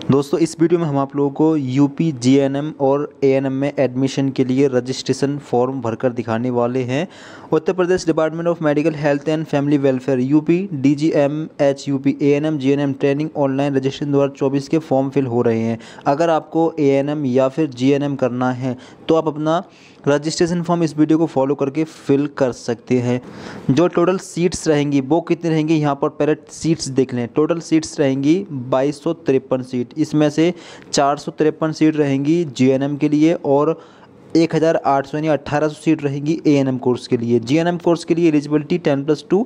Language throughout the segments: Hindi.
दोस्तों इस वीडियो में हम आप लोगों को यूपी जीएनएम और एएनएम में एडमिशन के लिए रजिस्ट्रेशन फॉर्म भरकर दिखाने वाले हैं। Uttar Pradesh department of medical health and family welfare UP DGMH UP ANM GNM training online registration 2024 के फॉर्म फिल हो रहे हैं। अगर आपको एएनएम या फिर जीएनएम करना है तो आप अपना रजिस्ट्रेशन फॉर्म इस वीडियो को फॉलो करके फिल कर सकते हैं। जो टोटल सीट्स रहेंगी वो कितनी रहेंगी, यहाँ पर पहले सीट्स देख लें। टोटल सीट्स रहेंगी 2253 सीट, इसमें से 453 सीट रहेंगी जीएनएम के लिए और 1800 यानी 1800 सीट रहेंगी एएनएम कोर्स के लिए। जीएनएम कोर्स के लिए eligibility 10+2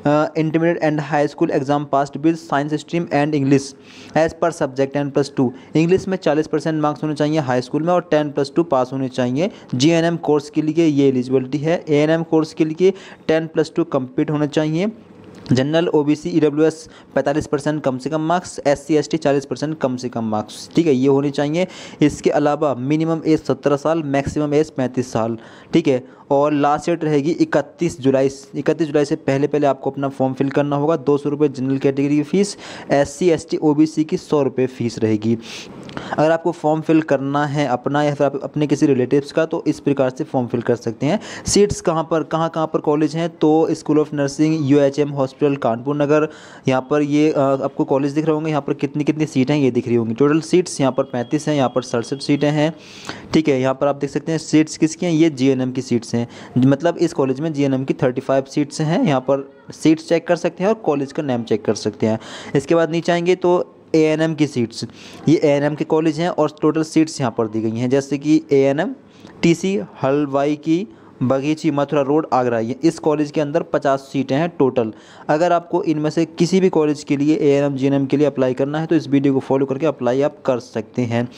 intermediate and high school exam passed with science stream and English as per subject 10+2। English में 40% मार्क्स होने चाहिए हाई स्कूल में और 10+2 पास होने चाहिए। जीएनएम कोर्स के लिए ये एलिजिबिलिटी है। एएनएम कोर्स के लिए 10+2 कंप्लीट होना चाहिए। जनरल ओबीसी ईडब्ल्यूएस 45% कम से कम मार्क्स, एससी एसटी 40% कम से कम मार्क्स, ठीक है, ये होने चाहिए। इसके अलावा मिनिमम एज 17 साल, मैक्सिमम एज 35 साल, ठीक है। और लास्ट डेट रहेगी 31 जुलाई। 31 जुलाई से पहले आपको अपना फॉर्म फिल करना होगा। 200 रुपये जनरल कैटेगरी की फ़ीस, एससी एसटी ओबीसी की 100 रुपये फ़ीस रहेगी। अगर आपको फॉर्म फिल करना है अपना या फिर आप अपने किसी रिलेटिव्स का तो इस प्रकार से फॉर्म फिल कर सकते हैं। सीट्स कहाँ पर कॉलेज हैं तो school of nursing, UHM hospital Kanpur Nagar, यहाँ पर ये आपको कॉलेज दिख रहे होंगे। यहाँ पर कितनी कितनी सीटें हैं ये दिख रही होंगी। टोटल सीट्स यहाँ पर 35 हैं, यहाँ पर 67 सीटें हैं, ठीक है। यहाँ पर आप देख सकते हैं सीट्स किसकी हैं, ये जीएनएम की सीट्स हैं। मतलब इस कॉलेज में जीएनएम की 35 सीट्स हैं। यहाँ पर सीट्स चेक कर सकते हैं और कॉलेज का नेम चेक कर सकते हैं। इसके बाद नीचे आएंगे तो एएनएम की सीट्स, ये एएनएम के कॉलेज हैं और टोटल सीट्स यहाँ पर दी गई हैं। जैसे कि एएनएम टीसी हलवाई की बगीची मथुरा रोड आगरा, ये इस कॉलेज के अंदर 50 सीटें हैं टोटल। अगर आपको इनमें से किसी भी कॉलेज के लिए एएनएम जीएनएम के लिए अप्लाई करना है तो इस वीडियो को फॉलो करके अप्लाई आप कर सकते हैं।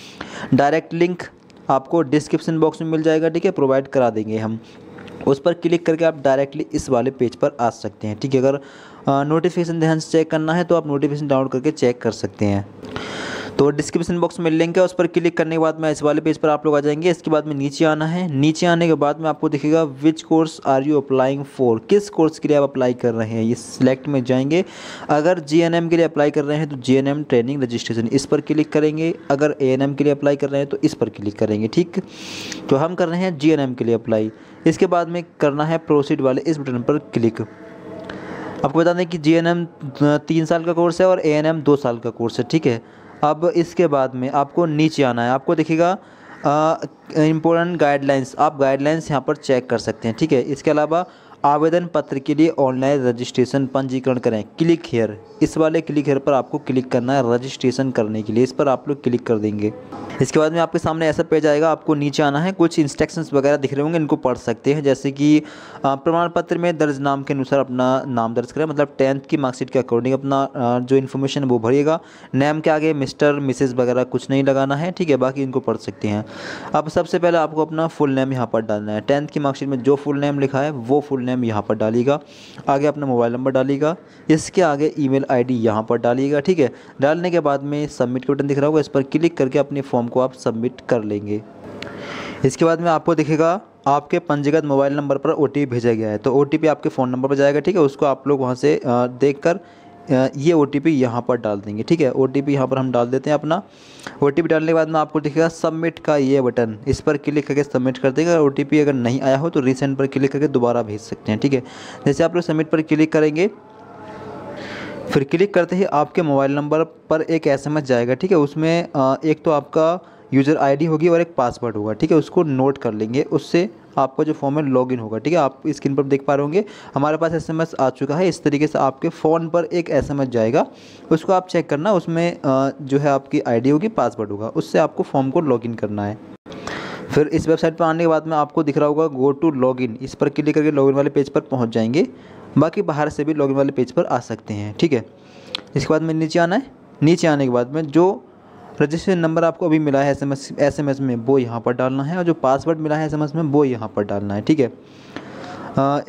डायरेक्ट लिंक आपको डिस्क्रिप्शन बॉक्स में मिल जाएगा, ठीक है, प्रोवाइड करा देंगे हम। उस पर क्लिक करके आप डायरेक्टली इस वाले पेज पर आ सकते हैं, ठीक है। अगर नोटिफिकेशन ध्यान से चेक करना है तो आप नोटिफिकेशन डाउनलोड करके चेक कर सकते हैं। तो डिस्क्रिप्शन बॉक्स में लिंक है, उस पर क्लिक करने के बाद में इस वाले पेज पर आप लोग आ जाएंगे। इसके बाद में नीचे आना है। नीचे आने के बाद में आपको दिखेगा which course are you applying for, किस कोर्स के लिए आप अप्लाई कर रहे हैं, ये सिलेक्ट में जाएंगे। अगर जीएनएम के लिए अप्लाई कर रहे हैं तो जीएनएम ट्रेनिंग रजिस्ट्रेशन इस पर क्लिक करेंगे। अगर एएनएम के लिए अप्लाई कर रहे हैं तो इस पर क्लिक करेंगे, ठीक। तो हम कर रहे हैं जीएनएम के लिए अप्लाई। इसके बाद में करना है प्रोसीड वाले इस बटन पर क्लिक। आपको बता दें कि जीएनएम 3 साल का कोर्स है और एएनएम 2 साल का कोर्स है, ठीक है। अब इसके बाद में आपको नीचे आना है। आपको दिखेगा इम्पोर्टेंट गाइडलाइंस, आप गाइडलाइंस यहाँ पर चेक कर सकते हैं, ठीक है। इसके अलावा आवेदन पत्र के लिए ऑनलाइन रजिस्ट्रेशन पंजीकरण करें, क्लिक हेयर, इस वाले क्लिक हेयर पर आपको क्लिक करना है रजिस्ट्रेशन करने के लिए। इस पर आप लोग क्लिक कर देंगे। इसके बाद में आपके सामने ऐसा पेज आएगा। आपको नीचे आना है, कुछ इंस्ट्रक्शंस वगैरह दिख रहे होंगे, इनको पढ़ सकते हैं। जैसे कि प्रमाण पत्र में दर्ज नाम के अनुसार अपना नाम दर्ज करें, मतलब 10th की मार्कशीट के अकॉर्डिंग अपना जो इन्फॉर्मेशन है वो भरिएगा। नेम के आगे मिस्टर मिसेस वगैरह कुछ नहीं लगाना है, ठीक है, बाकी इनको पढ़ सकते हैं। अब सबसे पहले आपको अपना फुल नेम यहाँ पर डालना है। 10th की मार्कशीट में जो फुल नेम लिखा है वो फुल नेम यहाँ पर डालिएगा। आगे अपना मोबाइल नंबर डालिएगा, इसके आगे ईमेल आईडी यहाँ पर डालिएगा, ठीक है। डालने के बाद में सबमिट का बटन दिख रहा होगा, इस पर क्लिक करके अपने फॉर्म को आप सबमिट कर लेंगे। इसके बाद में आपको दिखेगा आपके पंजीकृत मोबाइल नंबर पर ओटीपी भेजा गया है, तो ओटीपी आपके फ़ोन नंबर पर जाएगा, ठीक है। उसको आप लोग वहाँ से देखकर ये ओटीपी यहाँ पर डाल देंगे, ठीक है। ओटीपी यहाँ पर हम डाल देते हैं अपना। ओटीपी डालने के बाद में आपको दिखेगा सबमिट का ये बटन, इस पर क्लिक करके सबमिट कर देगा। ओटीपी अगर नहीं आया हो तो रीसेंड पर क्लिक करके दोबारा भेज सकते हैं, ठीक है। जैसे आप लोग सबमिट पर क्लिक करेंगे, फिर क्लिक करते ही आपके मोबाइल नंबर पर एक एसएमएस जाएगा, ठीक है। उसमें एक तो आपका यूज़र आईडी होगी और एक पासवर्ड होगा, ठीक है। उसको नोट कर लेंगे, उससे आपका जो फॉर्म है लॉगिन होगा, ठीक है। आप स्क्रीन पर देख पा रहे होंगे हमारे पास एसएमएस आ चुका है। इस तरीके से आपके फ़ोन पर एक एसएमएस जाएगा, उसको आप चेक करना। उसमें जो है आपकी आईडी होगी, पासवर्ड होगा, उससे आपको फॉर्म को लॉगिन करना है। फिर इस वेबसाइट पर आने के बाद में आपको दिख रहा होगा गो टू लॉगिन, इस पर क्लिक करके लॉगिन वाले पेज पर पहुँच जाएंगे। बाकी बाहर से भी लॉगिन वाले पेज पर आ सकते हैं, ठीक है। इसके बाद में नीचे आना है। नीचे आने के बाद में जो रजिस्ट्रेशन नंबर आपको अभी मिला है एसएमएस में वो यहाँ पर डालना है, और जो पासवर्ड मिला है एसएमएस में वो यहाँ पर डालना है, ठीक है।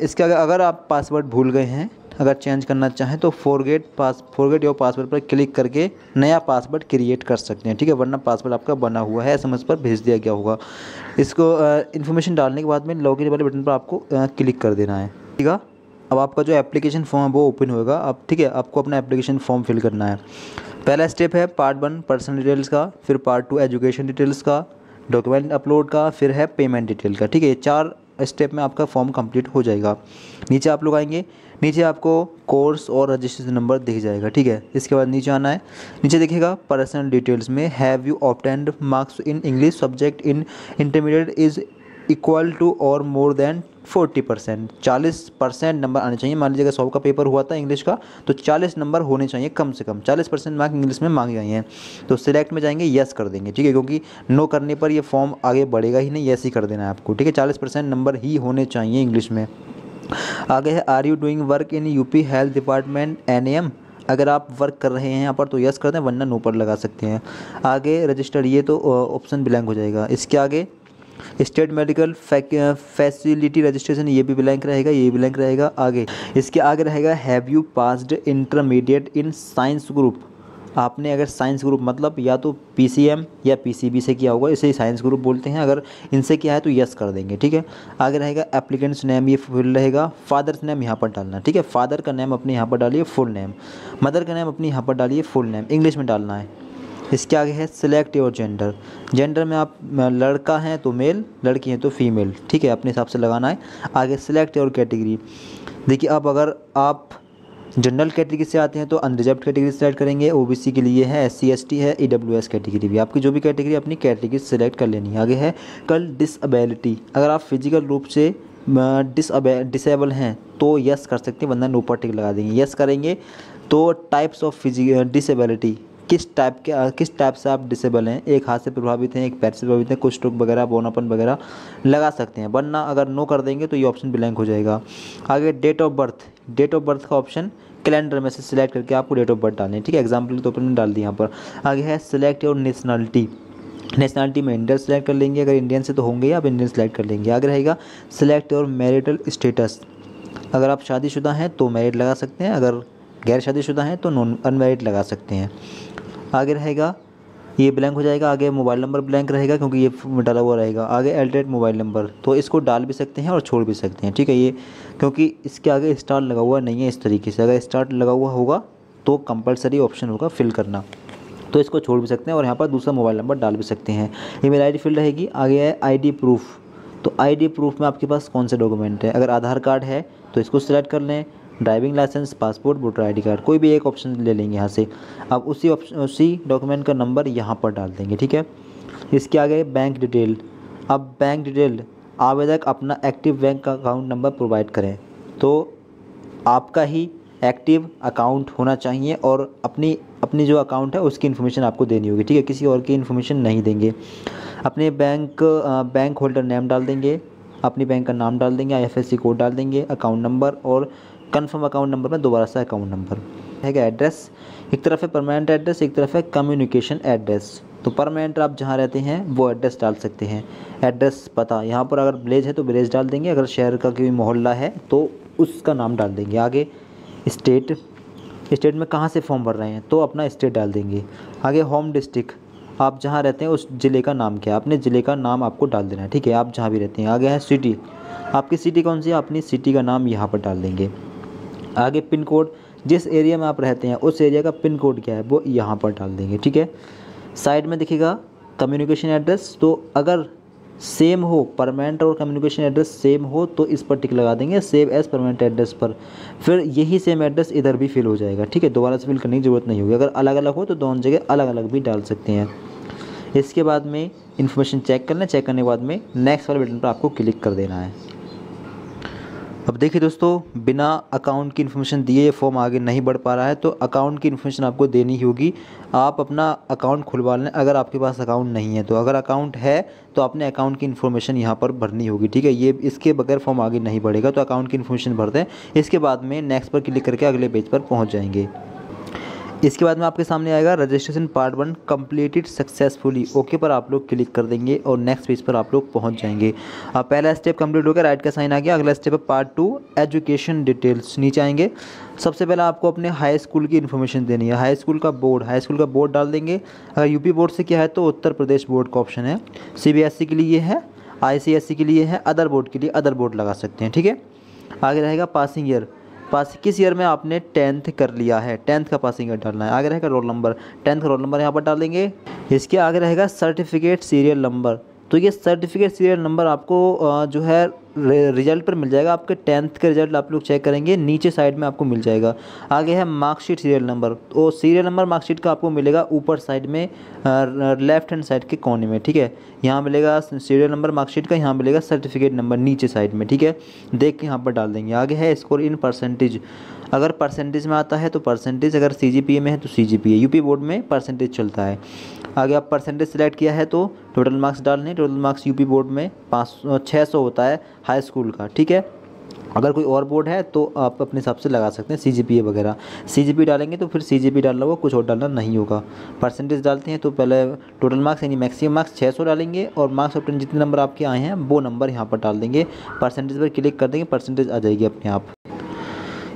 इसके अगर आप पासवर्ड भूल गए हैं, अगर चेंज करना चाहें तो फॉरगेट योर पासवर्ड पर क्लिक करके नया पासवर्ड क्रिएट कर सकते हैं, ठीक है। वरना पासवर्ड आपका बना हुआ है, एसएमएस पर भेज दिया गया होगा। इसको इन्फॉर्मेशन डालने के बाद में लॉगिन वाले बटन पर आपको क्लिक कर देना है, ठीक है। अब आपका जो एप्लीकेशन फॉर्म है वो ओपन होगा। अब ठीक है, आपको अपना एप्लीकेशन फॉर्म फिल करना है। पहला स्टेप है पार्ट 1 पर्सनल डिटेल्स का, फिर पार्ट 2 एजुकेशन डिटेल्स का, डॉक्यूमेंट अपलोड का, फिर है पेमेंट डिटेल का। ठीक है, ये 4 स्टेप में आपका फॉर्म कंप्लीट हो जाएगा। नीचे आप लोग आएंगे, नीचे आपको कोर्स और रजिस्ट्रेशन नंबर दिख जाएगा। ठीक है, इसके बाद नीचे आना है, नीचे देखिएगा पर्सनल डिटेल्स में have you obtained marks in English subject in intermediate is equal to और मोर देन 40%। 40% नंबर आने चाहिए। मान लीजिए 100 का पेपर हुआ था इंग्लिश का, तो 40 नंबर होने चाहिए कम से कम। 40% मार्क इंग्लिश में मांगे गए हैं, तो सिलेक्ट में जाएंगे, यस कर देंगे। ठीक है, क्योंकि नो करने पर ये फॉर्म आगे बढ़ेगा ही नहीं, यस ही कर देना है आपको। ठीक है, 40% नंबर ही होने चाहिए इंग्लिश में। आगे है are you doing work in UP health department NAM। अगर आप वर्क कर रहे हैं यहाँ पर तो यस कर दें, वरना नो पर लगा सकते हैं। आगे रजिस्टर्ड, ये तो ऑप्शन ब्लैंक हो जाएगा। इसके आगे स्टेट मेडिकल फैसिलिटी रजिस्ट्रेशन, ये भी ब्लैंक रहेगा, ये भी ब्लैंक रहेगा। आगे इसके आगे रहेगा have you passed intermediate in science group. आपने अगर साइंस ग्रुप मतलब या तो PCM या PCB से किया होगा, इसे साइंस ग्रुप बोलते हैं। अगर इनसे किया है तो यस कर देंगे। ठीक है, आगे रहेगा एप्लीकेंट्स नेम, ये फुल रहेगा। फादर्स नेम यहाँ पर डालना। ठीक है, फादर का नेम अपने यहाँ पर डालिए फुल नेम, मदर का नेम अपने यहाँ पर डालिए फुल नेम, इंग्लिश में डालना है। इसके आगे है सिलेक्ट योर जेंडर। जेंडर में आप लड़का हैं तो मेल, लड़की हैं तो फीमेल। ठीक है, अपने हिसाब से लगाना है। आगे सिलेक्ट योर कैटेगरी। देखिए, अब अगर आप जनरल कैटेगरी से आते हैं तो अनरिजर्व्ड कैटेगरी सेलेक्ट करेंगे। OBC के लिए है, SC ST है, EWS कैटेगरी भी। आपकी जो भी कैटेगरी अपनी कैटेगरी सेलेक्ट कर लेनी है। आगे है कल डिसएबिलिटी। अगर आप फिजिकल रूप से डिसेबल हैं तो यस कर सकते हैं, वरना नो पर टिक लगा देंगे। यस करेंगे तो टाइप्स ऑफ डिसेबिलिटी, किस टाइप से आप डिसेबल हैं, एक हाथ से प्रभावित हैं, एक पैर से प्रभावित हैं, कुछ स्ट्रोक वगैरह, बोनापन वगैरह लगा सकते हैं, वरना अगर नो कर देंगे तो ये ऑप्शन ब्लैंक हो जाएगा। आगे date of birth. Date of birth का ऑप्शन कैलेंडर में से सिलेक्ट करके आपको डेट ऑफ बर्थ डालनी है। ठीक है, एग्जाम्पल के तौर पर मैंने डाल दी यहाँ पर। आगे है सिलेक्ट योर नेशनलिटी। नेशनलिटी में इंडियन सेलेक्ट कर लेंगे, अगर इंडियन से तो होंगे आप इंडियन सेलेक्ट कर लेंगे। आगे रहेगा सिलेक्ट योर मैरिटल स्टेटस। अगर आप शादीशुदा हैं तो मैरिड लगा सकते हैं, अगर गैर शादीशुदा हैं तो नॉन अनमैरिड लगा सकते हैं। आगे रहेगा, ये ब्लैंक हो जाएगा। आगे मोबाइल नंबर ब्लैंक रहेगा क्योंकि ये डाला हुआ रहेगा। आगे अल्टरनेट मोबाइल नंबर, तो इसको डाल भी सकते हैं और छोड़ भी सकते हैं। ठीक है, ये क्योंकि इसके आगे स्टार लगा हुआ नहीं है इस तरीके से। अगर स्टार लगा हुआ होगा तो कंपलसरी ऑप्शन होगा फिल करना, तो इसको छोड़ भी सकते हैं और यहाँ पर दूसरा मोबाइल नंबर डाल भी सकते हैं। ईमेल ID फिल रहेगी। आगे है ID प्रूफ। तो ID प्रूफ में आपके पास कौन से डॉक्यूमेंट है, अगर आधार कार्ड है तो इसको सिलेक्ट कर लें, driving licence, passport, voter ID card, कोई भी एक ऑप्शन ले लेंगे यहाँ से। अब उसी डॉक्यूमेंट का नंबर यहाँ पर डाल देंगे। ठीक है, इसके आगे बैंक डिटेल। अब बैंक डिटेल, आवेदक अपना एक्टिव बैंक का अकाउंट नंबर प्रोवाइड करें, तो आपका ही एक्टिव अकाउंट होना चाहिए और अपनी जो अकाउंट है उसकी इन्फॉर्मेशन आपको देनी होगी। ठीक है, किसी और की इन्फॉर्मेशन नहीं देंगे। अपने बैंक होल्डर नेम डाल देंगे, अपनी बैंक का नाम डाल देंगे, IFSC कोड डाल देंगे, अकाउंट नंबर और कन्फर्म अकाउंट नंबर में दोबारा से अकाउंट नंबर है। एड्रेस, एक तरफ है परमानेंट एड्रेस, एक तरफ है कम्युनिकेशन एड्रेस। तो परमानेंट आप जहाँ रहते हैं वो एड्रेस डाल सकते हैं। एड्रेस पता, यहाँ पर अगर विलेज है तो विलेज डाल देंगे, अगर शहर का कोई मोहल्ला है तो उसका नाम डाल देंगे। आगे स्टेट में कहाँ से फॉर्म भर रहे हैं तो अपना स्टेट डाल देंगे। आगे होम डिस्ट्रिक्ट, आप जहाँ रहते हैं उस ज़िले का नाम क्या है, अपने ज़िले का नाम आपको डाल देना है। ठीक है, आप जहाँ भी रहते हैं। आगे है सिटी, आपकी सिटी कौन सी है, अपनी सिटी का नाम यहाँ पर डाल देंगे। आगे पिन कोड, जिस एरिया में आप रहते हैं उस एरिया का पिन कोड क्या है वो यहाँ पर डाल देंगे। ठीक है, साइड में दिखेगा कम्युनिकेशन एड्रेस, तो अगर सेम हो, परमानेंट और कम्युनिकेशन एड्रेस सेम हो तो इस पर टिक लगा देंगे, सेव एज परमानेंट एड्रेस पर। फिर यही सेम एड्रेस इधर भी फिल हो जाएगा। ठीक है, दोबारा से फिल करने की ज़रूरत नहीं होगी। अगर अलग अलग हो तो दोनों जगह अलग अलग भी डाल सकते हैं। इसके बाद में इन्फॉर्मेशन चेक कर लें, चेक करने के बाद में नेक्स्ट वाले बटन पर आपको क्लिक कर देना है। अब देखिए दोस्तों, बिना अकाउंट की इन्फॉर्मेशन दिए ये फॉर्म आगे नहीं बढ़ पा रहा है, तो अकाउंट की इन्फॉर्मेशन आपको देनी ही होगी। आप अपना अकाउंट खुलवा लें अगर आपके पास अकाउंट नहीं है तो। अगर अकाउंट है तो अपने अकाउंट की इन्फॉर्मेशन यहाँ पर भरनी होगी। ठीक है, ये इसके बगैर फॉर्म आगे नहीं बढ़ेगा, तो अकाउंट की इन्फॉर्मेशन भर दें। इसके बाद में नेक्स्ट पर क्लिक करके अगले पेज पर पहुँच जाएंगे। इसके बाद में आपके सामने आएगा registration part 1 completed successfully. Okay पर आप लोग क्लिक कर देंगे और नेक्स्ट पेज पर आप लोग पहुंच जाएंगे। पहला स्टेप कंप्लीट हो गया, राइट का साइन आ गया। अगला स्टेप है पार्ट 2 एजुकेशन डिटेल्स। नीचे आएंगे, सबसे पहले आपको अपने हाई स्कूल की इन्फॉर्मेशन देनी है। हाई स्कूल का बोर्ड डाल देंगे। अगर यूपी बोर्ड से क्या है तो उत्तर प्रदेश बोर्ड का ऑप्शन है। CBSE के लिए ये है, ICSE के लिए है, अदर बोर्ड के लिए अदर बोर्ड लगा सकते हैं। ठीक है, आगे रहेगा पासिंग ईयर। पास किस ईयर में आपने 10th कर लिया है, 10th का पासिंग ईयर डालना है। आगे रहेगा रोल नंबर, 10th का रोल नंबर यहाँ पर डाल देंगे। इसके आगे रहेगा सर्टिफिकेट सीरियल नंबर। तो ये सर्टिफिकेट सीरियल नंबर आपको जो है रिजल्ट पर मिल जाएगा। आपके 10th का रिजल्ट आप लोग चेक करेंगे, नीचे साइड में आपको मिल जाएगा। आगे है मार्कशीट सीरियल नंबर। तो सीरियल नंबर मार्कशीट का आपको मिलेगा ऊपर साइड में लेफ्ट हैंड साइड के कोने में, ठीक है। यहाँ मिलेगा सीरियल नंबर मार्कशीट का, यहाँ मिलेगा सर्टिफिकेट नंबर नीचे साइड में, ठीक है। देख के यहाँ पर डाल देंगे। आगे है स्कोर इन परसेंटेज। अगर परसेंटेज में आता है तो परसेंटेज, अगर CGPA में है तो CGPA। यूपी बोर्ड में परसेंटेज चलता है। आगे आप परसेंटेज सेलेक्ट किया है तो टोटल मार्क्स डालने। टोटल मार्क्स यूपी बोर्ड में 600 होता है हाई स्कूल का, ठीक है। अगर कोई और बोर्ड है तो आप अपने हिसाब से लगा सकते हैं, CGPA वगैरह। CGPA डालेंगे तो फिर CGPA डालना होगा, कुछ और डालना नहीं होगा। परसेंटेज डालते हैं तो पहले टोटल मार्क्स यानी मैक्सिमम मार्क्स 600 डालेंगे और मार्क्स ऑफ 10 जितने नंबर आपके आए हैं वो नंबर यहाँ पर डाल देंगे। परसेंटेज पर क्लिक कर देंगे, परसेंटेज आ जाएगी अपने आप।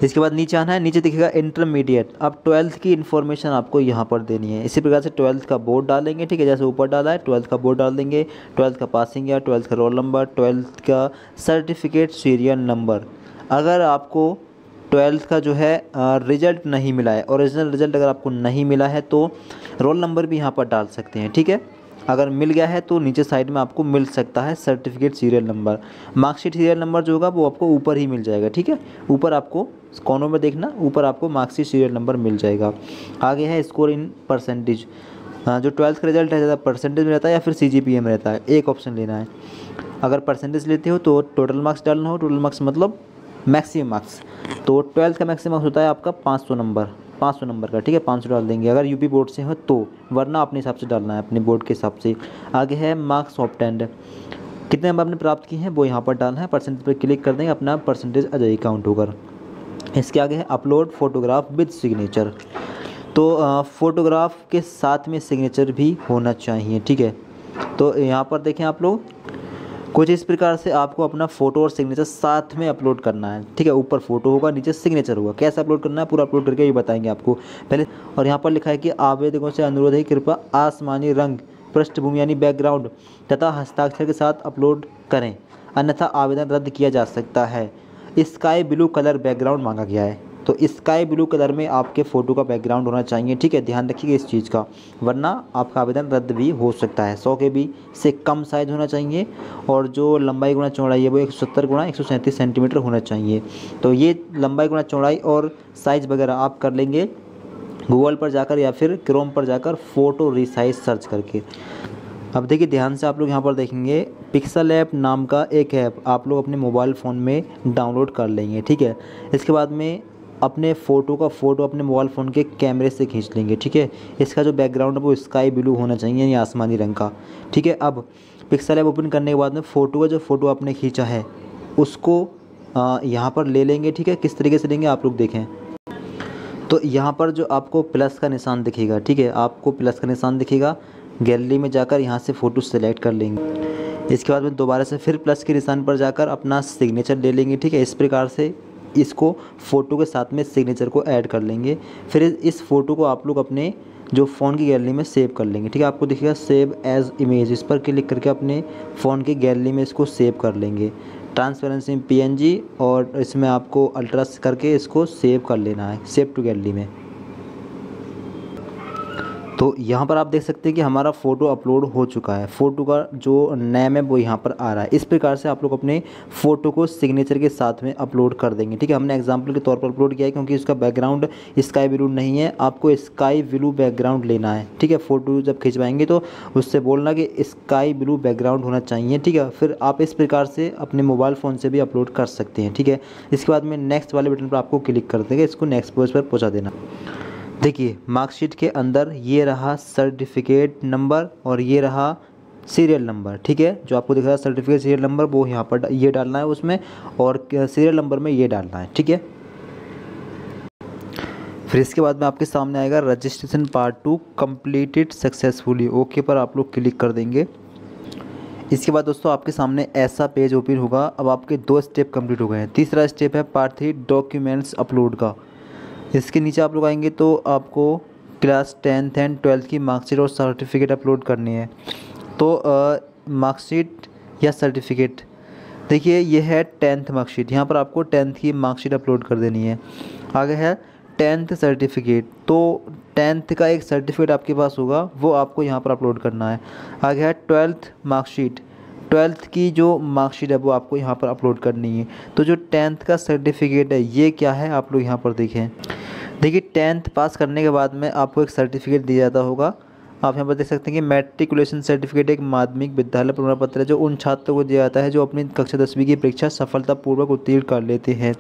इसके बाद नीचे आना है, नीचे दिखेगा इंटरमीडिएट। अब 12th की इन्फॉर्मेशन आपको यहाँ पर देनी है। इसी प्रकार से 12th का बोर्ड डालेंगे, ठीक है। जैसे ऊपर डाला है 12th का बोर्ड डाल देंगे, 12th का पासिंग ईयर, 12th का रोल नंबर, 12th का सर्टिफिकेट सीरियल नंबर। अगर आपको 12th का जो है रिजल्ट नहीं मिला है, ओरिजिनल रिजल्ट अगर आपको नहीं मिला है तो रोल नंबर भी यहाँ पर डाल सकते हैं, ठीक है। अगर मिल गया है तो नीचे साइड में आपको मिल सकता है certificate serial number. Marksheet serial number जो होगा वो आपको ऊपर ही मिल जाएगा, ठीक है। ऊपर आपको कोनों में देखना, ऊपर आपको मार्कशीट सीरियल नंबर मिल जाएगा। आगे है स्कोर इन परसेंटेज। जो 12th का रिजल्ट है ज़्यादा परसेंटेज में रहता है या फिर CGPA में रहता है, एक ऑप्शन लेना है। अगर परसेंटेज लेते हो तो टोटल मार्क्स डालना हो। टोटल मार्क्स मतलब मैक्सिमम मार्क्स। तो 12th का मैक्सिमम मार्क्स होता है आपका 500 नंबर, 500 नंबर का, ठीक है। 500 डाल देंगे अगर यूपी बोर्ड से हो तो, वरना अपने हिसाब से डालना है, अपने बोर्ड के हिसाब से। आगे है मार्क्स ऑब्टेंड। कितने नंबर आपने प्राप्त किए हैं वो यहाँ पर डालना है। परसेंटेज पर क्लिक कर देंगे, अपना परसेंटेज आ जाएगी काउंट होकर। इसके आगे है अपलोड फोटोग्राफ विद सिग्नेचर। तो फोटोग्राफ के साथ में सिग्नेचर भी होना चाहिए, ठीक है। तो यहाँ पर देखें आप लोग, कुछ इस प्रकार से आपको अपना फ़ोटो और सिग्नेचर साथ में अपलोड करना है, ठीक है। ऊपर फ़ोटो होगा, नीचे सिग्नेचर होगा। कैसे अपलोड करना है पूरा अपलोड करके ये बताएंगे आपको पहले। और यहाँ पर लिखा है कि आवेदकों से अनुरोध है कृपया आसमानी रंग पृष्ठभूमि यानी बैकग्राउंड तथा हस्ताक्षर के साथ अपलोड करें, अन्यथा आवेदन रद्द किया जा सकता है। स्काई ब्लू कलर बैकग्राउंड मांगा गया है, तो स्काई ब्लू कलर में आपके फ़ोटो का बैकग्राउंड होना चाहिए, ठीक है। ध्यान रखिएगा इस चीज़ का, वरना आपका आवेदन रद्द भी हो सकता है। 100 KB से कम साइज़ होना चाहिए और जो लंबाई गुणा चौड़ाई है वो 170 गुणा 137 सेंटीमीटर होना चाहिए। तो ये लंबाई गुणा चौड़ाई और साइज़ वगैरह आप कर लेंगे गूगल पर जाकर या फिर क्रोम पर जाकर फ़ोटो रिसाइज सर्च करके। अब देखिए ध्यान से आप लोग यहाँ पर देखेंगे, पिक्सल ऐप नाम का एक ऐप आप लोग अपने मोबाइल फ़ोन में डाउनलोड कर लेंगे, ठीक है। इसके बाद में अपने फ़ोटो का फ़ोटो अपने मोबाइल फ़ोन के कैमरे से खींच लेंगे, ठीक है। इसका जो बैकग्राउंड है वो स्काई ब्लू होना चाहिए यानी आसमानी रंग का, ठीक है। अब पिक्सल ऐप ओपन करने के बाद में फ़ोटो का जो फ़ोटो आपने खींचा है उसको यहाँ पर ले लेंगे, ठीक है। किस तरीके से लेंगे आप लोग देखें। तो यहाँ पर जो आपको प्लस का निशान दिखेगा, ठीक है, आपको प्लस का निशान दिखेगा। गैलरी में जाकर यहाँ से फ़ोटो सेलेक्ट कर लेंगे। इसके बाद में दोबारा से फिर प्लस के निशान पर जाकर अपना सिग्नेचर ले लेंगे, ठीक है। इस प्रकार से इसको फ़ोटो के साथ में सिग्नेचर को ऐड कर लेंगे। फिर इस फ़ोटो को आप लोग अपने जो फ़ोन की गैलरी में सेव कर लेंगे, ठीक है। आपको दिखेगा सेव एज़ इमेज, इस पर क्लिक करके अपने फ़ोन की गैलरी में इसको सेव कर लेंगे। ट्रांसपेरेंसी PNG और इसमें आपको अल्ट्रा करके इसको सेव कर लेना है, सेव टू गैलरी में। तो यहाँ पर आप देख सकते हैं कि हमारा फ़ोटो अपलोड हो चुका है। फ़ोटो का जो नेम है वो यहाँ पर आ रहा है। इस प्रकार से आप लोग अपने फ़ोटो को सिग्नेचर के साथ में अपलोड कर देंगे, ठीक है। हमने एग्जांपल के तौर पर अपलोड किया है क्योंकि इसका बैकग्राउंड स्काई ब्लू नहीं है, आपको स्काई ब्लू बैकग्राउंड लेना है, ठीक है। फ़ोटो जब खिंचवाएंगे तो उससे बोलना कि स्काई ब्लू बैकग्राउंड होना चाहिए, ठीक है। फिर आप इस प्रकार से अपने मोबाइल फ़ोन से भी अपलोड कर सकते हैं, ठीक है। इसके बाद में नेक्स्ट वाले बटन पर आपको क्लिक कर देंगे, इसको नेक्स्ट पेज पर पहुँचा देना। देखिए मार्कशीट के अंदर ये रहा सर्टिफिकेट नंबर और ये रहा सीरियल नंबर, ठीक है। जो आपको दिख रहा है सर्टिफिकेट सीरियल नंबर वो यहाँ पर ये डालना है उसमें, और सीरियल नंबर में ये डालना है, ठीक है। फिर इसके बाद में आपके सामने आएगा registration part 2 completed successfully, okay पर आप लोग क्लिक कर देंगे। इसके बाद दोस्तों आपके सामने ऐसा पेज ओपन होगा। अब आपके 2 स्टेप कंप्लीट हो गए हैं। तीसरा स्टेप है पार्ट 3 डॉक्यूमेंट्स अपलोड का। इसके नीचे आप लोग आएंगे तो आपको क्लास 10th एंड 12th की मार्कशीट और सर्टिफिकेट अपलोड करनी है। तो मार्कशीट या सर्टिफिकेट देखिए ये है 10th मार्कशीट, यहाँ पर आपको 10th की मार्कशीट अपलोड कर देनी है। आगे है 10th सर्टिफिकेट, तो 10th का एक सर्टिफिकेट आपके पास होगा वो आपको यहाँ पर अपलोड करना है। आगे है 12th मार्कशीट, 12th की जो मार्कशीट है वो आपको यहाँ पर अपलोड करनी है। तो जो 10th का सर्टिफिकेट है ये क्या है आप लोग यहाँ पर देखें। देखिए 10th पास करने के बाद में आपको एक सर्टिफिकेट दिया जाता होगा। आप यहाँ पर देख सकते हैं कि मैट्रिकुलेशन सर्टिफिकेट एक माध्यमिक विद्यालय प्रमाण पत्र है जो उन छात्रों को दिया जाता है जो अपनी कक्षा 10वीं की परीक्षा सफलतापूर्वक उत्तीर्ण कर लेते हैं।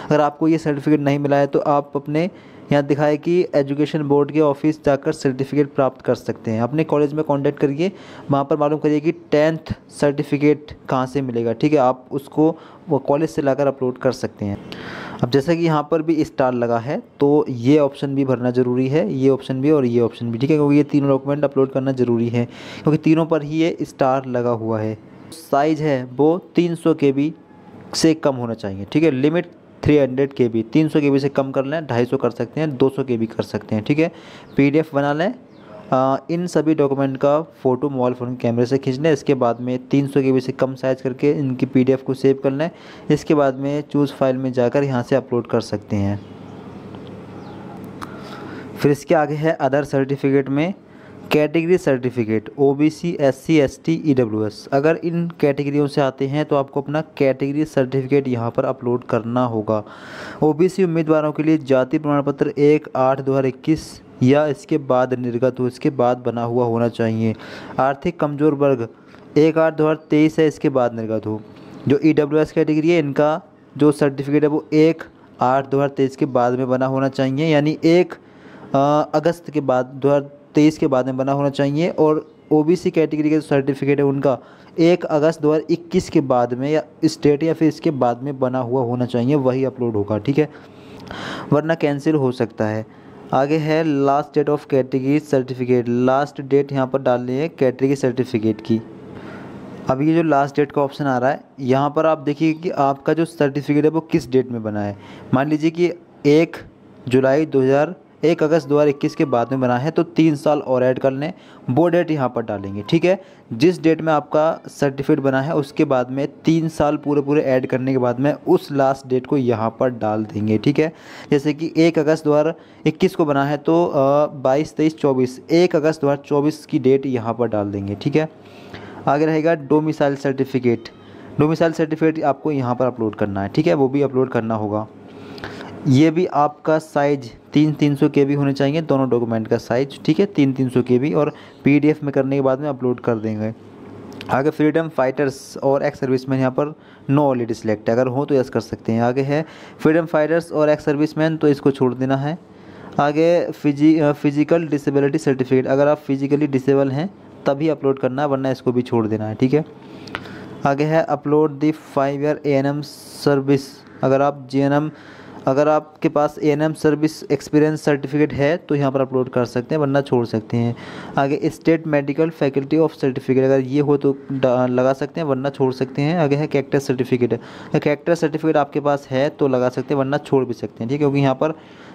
अगर आपको ये सर्टिफिकेट नहीं मिला है तो आप अपने यहाँ दिखाए कि एजुकेशन बोर्ड के ऑफिस जाकर सर्टिफिकेट प्राप्त कर सकते हैं। अपने कॉलेज में कांटेक्ट करिए, वहाँ पर मालूम करिए कि 10th सर्टिफिकेट कहाँ से मिलेगा, ठीक है। आप उसको वो कॉलेज से लाकर अपलोड कर सकते हैं। अब जैसा कि यहाँ पर भी स्टार लगा है तो ये ऑप्शन भी भरना ज़रूरी है, ये ऑप्शन भी और ये ऑप्शन भी, ठीक है, क्योंकि ये तीनों डॉक्यूमेंट अपलोड करना ज़रूरी है क्योंकि तीनों पर ही ये स्टार लगा हुआ है। साइज़ है वो 300 KB से कम होना चाहिए, ठीक है। लिमिट 300 KB, 300 KB से कम कर लें, 250 कर सकते हैं, 200 KB कर सकते हैं, ठीक है। PDF बना लें। इन सभी डॉक्यूमेंट का फ़ोटो मोबाइल फ़ोन के कैमरे से खींच लें। इसके बाद में 300 KB से कम साइज़ करके इनकी PDF को सेव कर लें। इसके बाद में चूज़ फाइल में जाकर यहाँ से अपलोड कर सकते हैं। फिर इसके आगे है अदर सर्टिफिकेट में category certificate OBC SC ST EWS। अगर इन कैटेगरियों से आते हैं तो आपको अपना कैटेगरी सर्टिफिकेट यहाँ पर अपलोड करना होगा। OBC उम्मीदवारों के लिए जाति प्रमाण पत्र 1/8/2021 या इसके बाद निर्गत हो, इसके बाद बना हुआ होना चाहिए। आर्थिक कमज़ोर वर्ग 1/8/2023 है, इसके बाद निर्गत हो। जो EWS कैटेगरी है इनका जो सर्टिफिकेट है वो 1/8/2023 के बाद में बना होना चाहिए, यानी 1 अगस्त के बाद 2023 के बाद में बना होना चाहिए। और OBC कैटेगरी के जो सर्टिफिकेट है उनका 1 अगस्त 2021 के बाद में या स्टेट या फिर इसके बाद में बना हुआ होना चाहिए, वही अपलोड होगा, ठीक है, वरना कैंसिल हो सकता है। आगे है last date of category certificate. Last date यहाँ पर डालनी है कैटेगरी सर्टिफिकेट की। अब ये जो लास्ट डेट का ऑप्शन आ रहा है यहाँ पर आप देखिए कि आपका जो सर्टिफिकेट है वो किस डेट में बना है। मान लीजिए कि 1 अगस्त 2021 के बाद में बना है तो 3 साल और ऐड कर लें, वो डेट यहाँ पर डालेंगे, ठीक है। जिस डेट में आपका सर्टिफिकेट बना है उसके बाद में 3 साल पूरे ऐड करने के बाद में उस लास्ट डेट को यहाँ पर डाल देंगे, ठीक है। जैसे कि 1 अगस्त 2021 को बना है तो 22, 23, 24, 1 अगस्त 2024 की डेट यहाँ पर डाल देंगे, ठीक है। आगे रहेगा डोमिसाइल सर्टिफिकेट। डोमिसाइल सर्टिफिकेट आपको यहाँ पर अपलोड करना है, ठीक है, वो भी अपलोड करना होगा। ये भी आपका साइज 300 KB होने चाहिए, दोनों डॉक्यूमेंट का साइज, ठीक है, 300 KB, और PDF में करने के बाद में अपलोड कर देंगे। आगे फ्रीडम फाइटर्स और एक्स सर्विसमैन, यहाँ पर नो ऑलरेडी सिलेक्ट है, अगर हो तो यस कर सकते हैं। आगे है फ्रीडम फाइटर्स और एक्स सर्विसमैन, तो इसको छोड़ देना है। आगे फिजिकल डिसेबिलिटी सर्टिफिकेट, अगर आप फिजिकली डिसेबल हैं तभी अपलोड करना है, वरना इसको भी छोड़ देना है, ठीक है। आगे है upload the 5 year ANM service. अगर आपके पास ANM सर्विस एक्सपीरियंस सर्टिफिकेट है तो यहाँ पर अपलोड कर सकते हैं, वरना छोड़ सकते हैं। आगे state medical faculty of certificate, अगर ये हो तो लगा सकते हैं, वरना छोड़ सकते हैं। आगे है कैरेक्टर सर्टिफिकेट। कैरेक्टर सर्टिफिकेट आपके पास है तो लगा सकते हैं, वरना छोड़ भी सकते हैं, ठीक है, क्योंकि यहाँ पर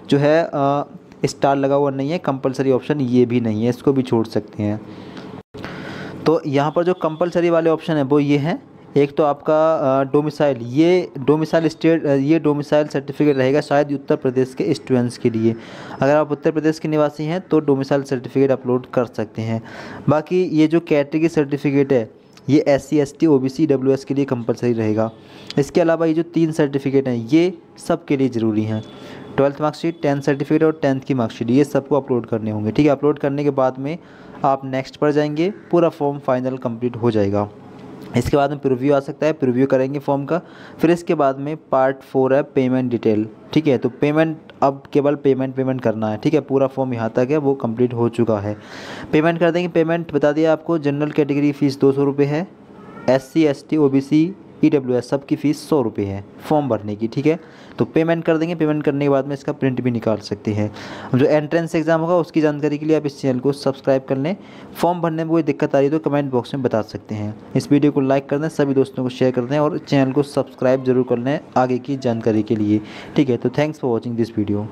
जो है स्टार लगा हुआ नहीं है, कंपलसरी ऑप्शन ये भी नहीं है, इसको भी छोड़ सकते हैं। तो यहाँ पर जो कंपलसरी वाले ऑप्शन है वो ये हैं। एक तो आपका डोमिसाइल, ये डोमिसाइल सर्टिफिकेट रहेगा शायद उत्तर प्रदेश के स्टूडेंट्स के लिए। अगर आप उत्तर प्रदेश के निवासी हैं तो डोमिसाइल सर्टिफिकेट अपलोड कर सकते हैं। बाकी ये जो कैटेगरी सर्टिफिकेट है ये SC ST OBC EWS के लिए कंपलसरी रहेगा। इसके अलावा ये जो 3 सर्टिफिकेट हैं ये सब के लिए ज़रूरी हैं। 12th मार्कशीट, 10th सर्टिफिकेट और 10th की मार्कशीट, ये सबको अपलोड करने होंगे, ठीक है। अपलोड करने के बाद में आप नेक्स्ट पर जाएंगे, पूरा फॉर्म फाइनल कंप्लीट हो जाएगा। इसके बाद में प्रीव्यू आ सकता है, प्रीव्यू करेंगे फॉर्म का। फिर इसके बाद में पार्ट 4 है पेमेंट डिटेल, ठीक है। तो पेमेंट अब केवल पेमेंट करना है, ठीक है। पूरा फॉर्म यहाँ तक है वो कंप्लीट हो चुका है। पेमेंट कर देंगे। पेमेंट बता दिया आपको, जनरल कैटेगरी फ़ीस 200 रुपये है, SC ST OBC EWS सबकी फ़ीस 100 रुपये है फॉर्म भरने की, ठीक है। तो पेमेंट कर देंगे। पेमेंट करने के बाद में इसका प्रिंट भी निकाल सकते हैं। जो एंट्रेंस एग्ज़ाम होगा उसकी जानकारी के लिए आप इस चैनल को सब्सक्राइब कर लें। फॉर्म भरने में कोई दिक्कत आ रही है तो कमेंट बॉक्स में बता सकते हैं। इस वीडियो को लाइक कर दें, सभी दोस्तों को शेयर कर दें और चैनल को सब्सक्राइब जरूर कर लें आगे की जानकारी के लिए, ठीक है। तो thanks for watching this video.